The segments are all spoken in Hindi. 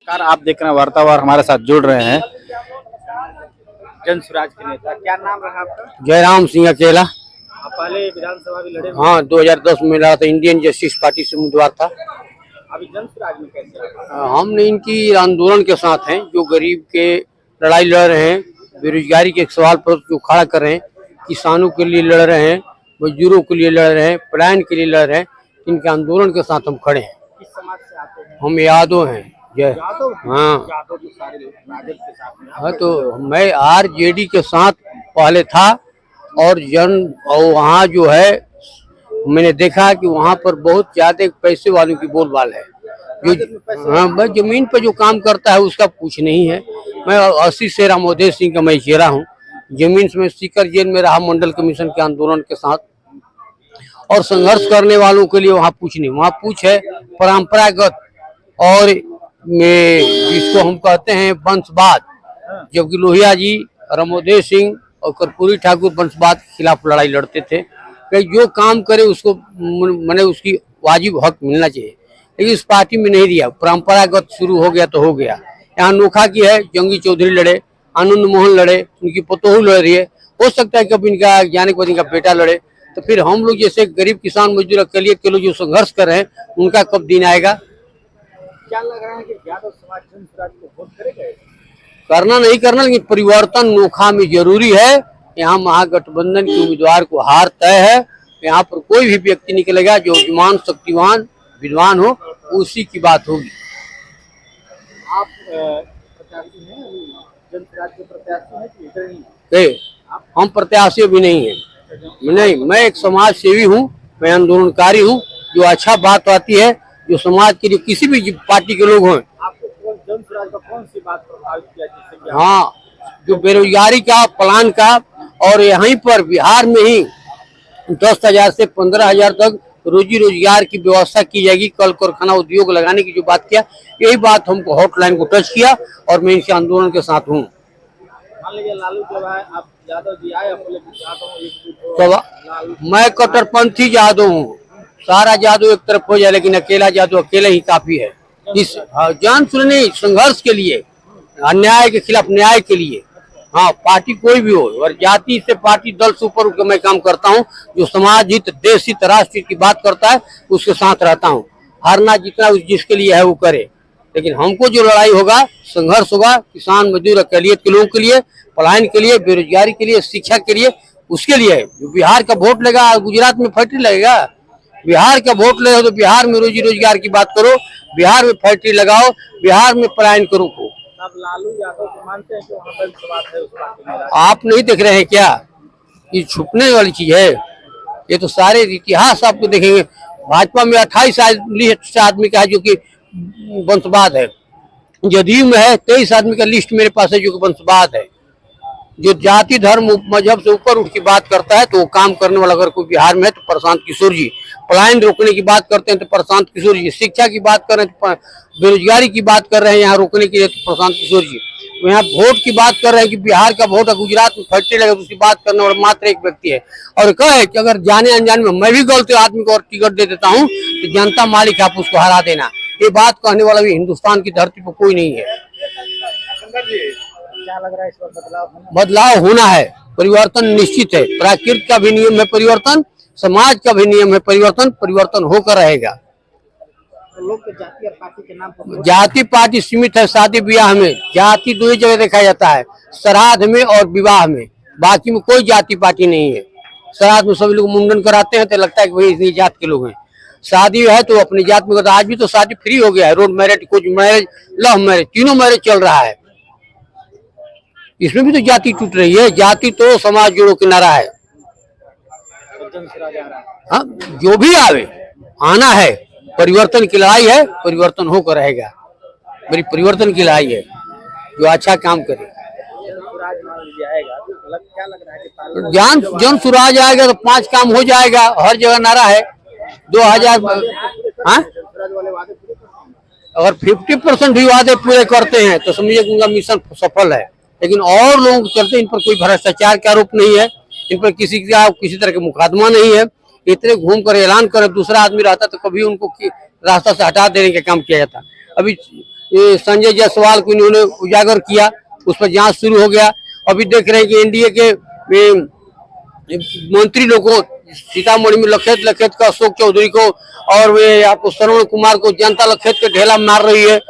नमस्कार, आप देख रहे हैं वार्तावार, हमारे साथ जुड़ रहे हैं जन स्वराज के नेता। क्या नाम रहा आपका? जयराम सिंह अकेला। आप पहले विधानसभा भी लड़े? हाँ, 2010 में लड़ा था, इंडियन जस्टिस पार्टी से उम्मीदवार था। अभी जन स्वराज में कैसे आए? हमने इनकी आंदोलन के साथ हैं, जो गरीब के लड़ाई लड़ रहे हैं, बेरोजगारी के सवाल पर जो खड़ा कर रहे हैं, किसानों के लिए लड़ रहे हैं, मजदूरों के लिए लड़ रहे हैं, पलायन के लिए लड़ रहे हैं, इनके आंदोलन के साथ हम खड़े हैं। किस समाज से आते हैं? हम यादव हैं। यादव? हाँ, यादव तो सारे लोग राजद के साथ में। हाँ, तो मैं आरजेडी के साथ पहले था और वहाँ जो है मैंने देखा कि वहाँ पर बहुत ज्यादा पैसे वालों की बोलबाल है। जो हाँ, बस जमीन पर जो काम करता है उसका कुछ नहीं है। मैं 80 से रामोदय सिंह का मैं चेहरा हूँ। जमीन में सीकर जेल में रहा मंडल कमीशन के आंदोलन के साथ, और संघर्ष करने वालों के लिए वहाँ पूछ नहीं, वहाँ पूछ है परंपरागत और में जिसको हम कहते हैं वंशवाद। जबकि लोहिया जी, रामोदय सिंह और कर्पूरी ठाकुर वंशवाद के खिलाफ लड़ाई लड़ते थे कि जो काम करे उसको मैंने उसकी वाजिब हक मिलना चाहिए, लेकिन इस पार्टी में नहीं दिया। परंपरागत शुरू हो गया तो हो गया। यहाँ नोखा की है, जंगी चौधरी लड़े, आनंद मोहन लड़े, उनकी पतोहू लड़ रही है। हो सकता है कि अब इनका जाने के बाद इनका बेटा लड़े, तो फिर हम लोग जैसे गरीब किसान मजदूर अकलियत के लोग जो संघर्ष कर रहे हैं उनका कब दिन आएगा? क्या लग रहा है कि यादव समाज जन स्वराज को वोट करेगा? करना नहीं करना, लेकिन परिवर्तन नोखा में जरूरी है। यहाँ महागठबंधन के उम्मीदवार को हार तय है। यहाँ पर कोई भी व्यक्ति निकलेगा जो युवान, शक्तिवान, विद्वान हो, उसी की बात होगी। आप प्रत्याशी हैं? जन स्वराज के प्रत्याशी हैं कि इधर नहीं? हम प्रत्याशी भी नहीं है। नहीं, मैं एक समाज सेवी हूँ, मैं आंदोलनकारी हूँ। जो अच्छा बात आती है, जो समाज के लिए किसी भी पार्टी के लोग हों। आपको जन स्वराज का कौन सी बात प्रभावित किया जिससे कि हाँ, जो बेरोजगारी का प्लान का, और यहीं पर बिहार में ही 10,000 से 15,000 तक रोजी रोजगार की व्यवस्था की जाएगी, कल कारखाना उद्योग लगाने की जो बात किया, यही बात हमको हॉटलाइन को टच किया और मैं इनके आंदोलन के साथ हूँ। मान लीजिए लालू जब आए, आप यादव जी आए, बोले मैं कट्टरपंथी यादव हूँ। सारा जादू एक तरफ हो जाए, लेकिन अकेला जादू अकेले ही काफी है। इस जान सुनने संघर्ष के लिए, अन्याय के खिलाफ न्याय के लिए। हाँ, पार्टी कोई भी हो, और जाति से पार्टी दल से ऊपर उठकर मैं काम करता हूँ। जो समाज हित, देश हित, राष्ट्र हित की बात करता है उसके साथ रहता हूँ। हारना जितना जिसके लिए है वो करे, लेकिन हमको जो लड़ाई होगा, संघर्ष होगा, किसान मजदूर अकलियत के लोगों के लिए, पलायन के लिए, बेरोजगारी के लिए, शिक्षा के लिए, उसके लिए है। जो बिहार का वोट लेगा, गुजरात में फैक्ट्री लगेगा। बिहार का वोट ले तो बिहार में रोजी रोजगार की बात करो, बिहार में फैक्ट्री लगाओ, बिहार में पलायन करो। आप लालू यादव को मानते हैं कि वहाँ पर सवाल है उस पार्टी में? आप नहीं देख रहे हैं क्या? ये छुपने वाली चीज है। ये तो सारे इतिहास आपको देखेंगे। भाजपा में 28 आदमी का है जो कि वंशवाद है। जदयू में है 23 आदमी का लिस्ट मेरे पास है जो कि वंशवाद है। जो जाति धर्म मजहब से ऊपर उठ की बात करता है तो वो काम करने वाला अगर कोई बिहार में है तो प्रशांत किशोर जी। पलायन रोकने की बात करते हैं तो प्रशांत किशोर जी। शिक्षा की बात कर रहे हैं तो बेरोजगारी की बात कर रहे हैं यहाँ रोकने के लिए तो प्रशांत किशोर जी। यहाँ वोट की बात कर रहे हैं कि बिहार का वोट है, गुजरात में फैक्ट्री लगे, उसकी बात करने वाला मात्र एक व्यक्ति है। और कहे कि अगर जाने अनजाने में मैं भी गलत आदमी को और टिकट दे देता हूँ तो जनता मालिक आप उसको हरा देना। ये बात कहने वाला भी हिंदुस्तान की धरती पर कोई नहीं है। क्या लग रहा है इस बार बदलाव होना है? परिवर्तन निश्चित है। प्रकृति का भी नियम है परिवर्तन, समाज का भी नियम है परिवर्तन। परिवर्तन होकर रहेगा। तो लोग तो जाति और पार्टी के नाम पर जाति पार्टी सीमित है शादी ब्याह में। जाति दो ही जगह देखा जाता है, श्राद्ध में और विवाह में। बाकी में कोई जाति पार्टी नहीं है। श्राद्ध में सभी लोग मुंडन कराते हैं तो लगता है कि भाई इतनी जात के लोग हैं। शादी है तो अपनी जात में करता। आज भी तो शादी फ्री हो गया है। रोड मैरिज, कुछ मैरिज, लव मैरिज, तीनों मैरिज चल रहा है। इसमें भी तो जाति टूट रही है। जाति तो समाज जोड़ो के नारा है। हाँ, जो भी आवे, आना है। परिवर्तन की लड़ाई है, परिवर्तन होकर रहेगा। मेरी परिवर्तन की लड़ाई है, जो अच्छा काम करे। जन स्वराज आएगा तो 5 काम हो जाएगा। हर जगह नारा है 2000। हाँ, अगर 50% भी वादे पूरे करते हैं तो समझिए उनका मिशन सफल है। लेकिन और लोगों के चलते इन पर कोई भ्रष्टाचार का आरोप नहीं है, इन पर किसी तरह का मुकदमा नहीं है। इतने घूम कर ऐलान करे, दूसरा आदमी रहता तो कभी उनको रास्ता से हटा देने का काम किया जाता। अभी ये संजय जायसवाल को इन्होंने उजागर किया, उस पर जांच शुरू हो गया। अभी देख रहे हैं कि एनडीए के मंत्री लोगों सीतामढ़ी में लखेत लखेत का अशोक चौधरी को और वे आपको श्रवण कुमार को जनता लखेत के ढेला मार रही है।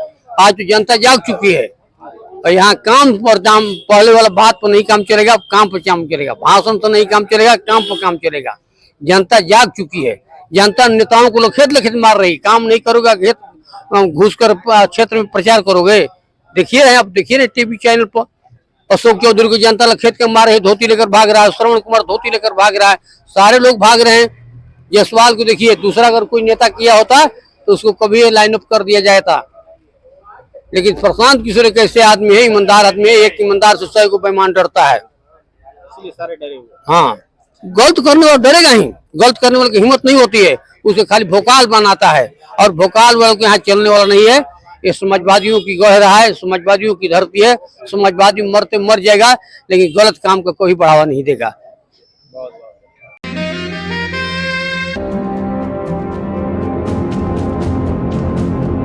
आज तो जनता जाग चुकी है और यहाँ काम पर दाम, पहले वाला बात पर नहीं काम चलेगा, काम पर काम चलेगा, भाषण से नहीं काम चलेगा, काम पर काम चलेगा। जनता जाग चुकी है। जनता नेताओं को लखेत लखेत मार रही, काम नहीं करोगे, घुस कर क्षेत्र में प्रचार करोगे। देखिए आप देखिए ना टीवी चैनल पर अशोक चौधरी को जनता लखेत के मार रहे, धोती लेकर भाग रहा है, श्रवण कुमार धोती लेकर भाग रहा है, सारे लोग भाग रहे हैं। जायसवाल को देखिए, दूसरा अगर कोई नेता किया होता तो उसको कभी लाइन अप कर दिया जाता, लेकिन प्रशांत किशोर एक ऐसे आदमी है, ईमानदार आदमी है, एक ईमानदार से 100 को बेईमान डरता है। इसलिए सारे डरे हुए। हाँ, गलत करने वाला डरेगा ही, गलत करने वाले की हिम्मत नहीं होती है, उसे खाली भोकाल बनाता है और भोकाल वालों के यहाँ चलने वाला नहीं है। ये समाजवादियों की गह रहा है, समाजवादियों की धरती है, समाजवादी मरते मर जाएगा, लेकिन गलत काम का कोई बढ़ावा नहीं देगा। बहुत